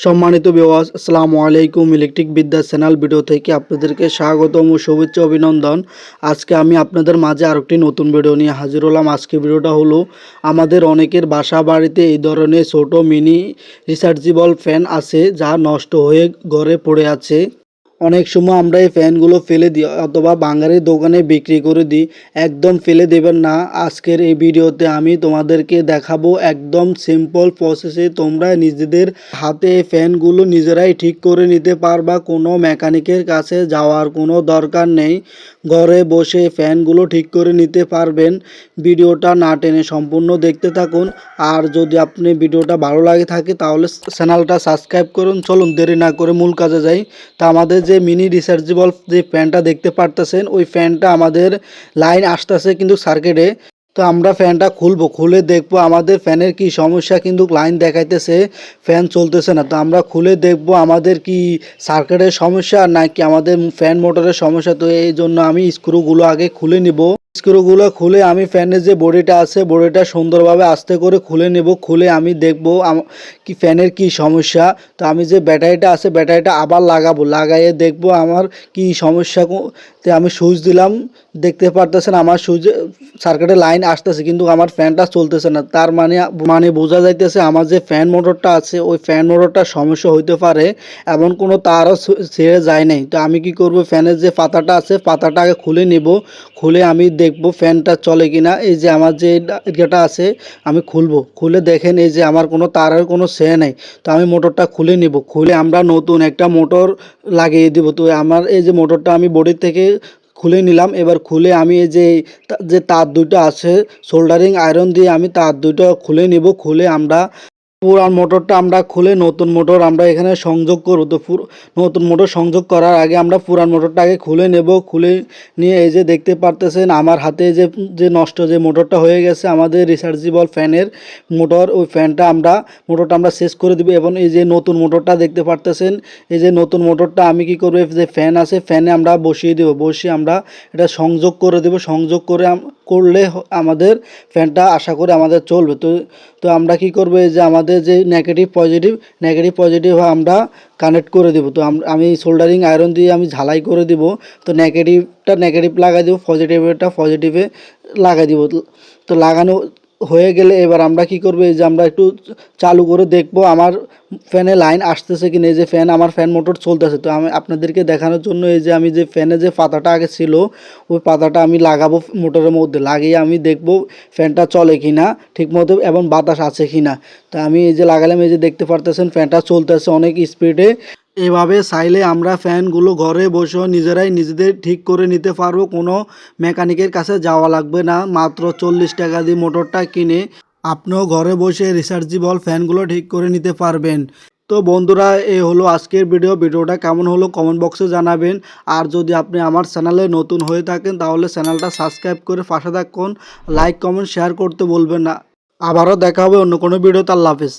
সম্মানিত ভিউয়ার্স, আসসালামু আলাইকুম। ইলেকট্রিক বিদ্যা চ্যানেল ভিডিও থেকে আপনাদেরকে স্বাগতম ও শুভেচ্ছা অভিনন্দন। আজকে আমি আপনাদের মাঝে আরেকটি নতুন ভিডিও নিয়ে হাজির হলাম। আজকে ভিডিওটা হলো আমাদের অনেকের বাসা বাড়িতে এই ধরনের ছোট মিনি রিচার্জেবল ফ্যান আছে যা নষ্ট হয়ে ঘরে পড়ে আছে। অনেক সময় আমরা এই ফ্যানগুলো ফেলে দিই অথবা বাঙালির দোকানে বিক্রি করে দিই। একদম ফেলে দেবেন না। আজকের এই ভিডিওতে আমি তোমাদেরকে দেখাবো একদম সিম্পল প্রসেসে তোমরা নিজেদের হাতে এই ফ্যানগুলো নিজেরাই ঠিক করে নিতে পারবা। কোনো মেকানিকের কাছে যাওয়ার কোনো দরকার নেই। ঘরে বসে ফ্যানগুলো ঠিক করে নিতে পারবেন। ভিডিওটা না টেনে সম্পূর্ণ দেখতে থাকুন। আর যদি আপনি ভিডিওটা ভালো লাগে থাকে তাহলে চ্যানেলটা সাবস্ক্রাইব করুন। চলুন দেরি না করে মূল কাজে যাই। তা আমাদের যে মিনি রিচার্জেবল যে ফ্যানটা দেখতে পারতেছেন, ওই ফ্যানটা আমাদের লাইন আসতেছে কিন্তু সার্কিটে। তো আমরা ফ্যানটা খুলবো, খুলে দেখবো আমাদের ফ্যানের কি সমস্যা। কিন্তু লাইন দেখাইতেছে, ফ্যান চলতেছে না। তো আমরা খুলে দেখবো আমাদের কি সার্কিটের সমস্যা নাকি আমাদের ফ্যান মোটরের সমস্যা। তো এই জন্য আমি স্ক্রুগুলো আগে খুলে নিব। স্ক্রুগুলো খুলে আমি ফ্যানের যে বডিটা আছে বডিটা সুন্দরভাবে আস্তে করে খুলে নেব। খুলে আমি দেখব কি ফ্যানের কি সমস্যা। তো আমি যে ব্যাটারিটা আছে ব্যাটারিটা আবার লাগাবো, লাগাইয়ে দেখব আমার কি সমস্যা। তো আমি সুইচ দিলাম, দেখতে পারতেছেন আমার সুইচ সার্কিটে লাইন আসতেছে কিন্তু আমার ফ্যানটা চলতেছে না। তার মানে বোঝা যাইতেছে আমার যে ফ্যান মোটরটা আছে ওই ফ্যান মোটরটার সমস্যা হইতে পারে, এমন কোনো তারও ছেড়ে যায় নাই। তো আমি কি করব, ফ্যানের যে পাতাটা আছে পাতাটা আগে খুলে নেব। খুলে আমি দেখব ফ্যানটা চলে কিনা। এই যে আমার যে এটা আছে আমি খুলবো, খুলে দেখেন এই যে আমার কোনো তারের কোনো ছেড়ে নাই। তো আমি মোটরটা খুলে নিব, খুলে আমরা নতুন একটা মোটর লাগিয়ে দিব। তো আমার এই যে মোটরটা আমি বডি থেকে খুলে নিলাম। এবার খুলে আমি এই যে যে তার দুটো আছে সোল্ডারিং আয়রন দিয়ে আমি তার দুটো খুলে নিব। খুলে আমরা পুরান মোটরটা আমরা খুলে নতুন মোটর আমরা এখানে সংযোগ করব। তো নতুন মোটর সংযোগ করার আগে আমরা পুরান মোটরটা আগে খুলে নেব। খুলে নিয়ে এই যে দেখতে পারতেছেন আমার হাতে যে যে নষ্ট যে মোটরটা হয়ে গেছে আমাদের রিচার্জেবল ফ্যানের মোটর, ওই মোটরটা আমরা শেষ করে দিব। এবং এই যে নতুন মোটরটা দেখতে পারতেছেন, এই যে নতুন মোটরটা আমি কি করব, যে ফ্যান আছে ফ্যানে আমরা বসিয়ে দেব। বসিয়ে আমরা এটা সংযোগ করে দেব। সংযোগ করলে আমাদের ফ্যানটা আশা করি আমাদের চলবে। তো তো আমরা কি করব, এই যে আমাদের যে নেগেটিভ পজিটিভ আমরা কানেক্ট করে দেব। তো আমি সোল্ডারিং আয়রন দিয়ে আমি ঝালাই করে দিব। তো নেগেটিভ লাগাই দেব, পজিটিভে লাগাই দিব। তো লাগানো হয়ে গেলে এবার আমরা কি করব, এই যে আমরা একটু চালু করে দেখব আমার ফ্যানে লাইন আসতেছে কিনা। এই যে আমার ফ্যান মোটর চলতেছে। তো আমি আপনাদেরকে দেখানোর জন্য এই যে আমি যে ফ্যানে যে পাতাটা আগে ছিল ওই পাতাটা আমি লাগাবো মোটরের মধ্যে, লাগিয়ে আমি দেখব ফ্যানটা চলে কিনা ঠিক মতো এবং বাতাস আছে কিনা। তো আমি এই যে লাগালাম, এই যে দেখতে পারতেছেন ফ্যানটা চলতেছে অনেক স্পিডে। এভাবে চাইলে আমরা ফ্যানগুলো ঘরে বসেও নিজেরাই নিজেদের ঠিক করে নিতে পারবো। কোনো মেকানিকের কাছে যাওয়া লাগবে না। মাত্র 40 টাকা দিয়ে মোটরটা কিনে আপনিও ঘরে বসে রিচার্জেবল ফ্যানগুলো ঠিক করে নিতে পারবেন। তো বন্ধুরা, এই হলো আজকের ভিডিওটা কেমন হলো কমেন্ট বক্সে জানাবেন। আর যদি আপনি আমার চ্যানেলে নতুন হয়ে থাকেন তাহলে চ্যানেলটা সাবস্ক্রাইব করে পাশে থাকুন। লাইক কমেন্ট শেয়ার করতে বলবেন না। আবারও দেখা হবে অন্য কোনো ভিডিওতে। আল্লাহ হাফেজ।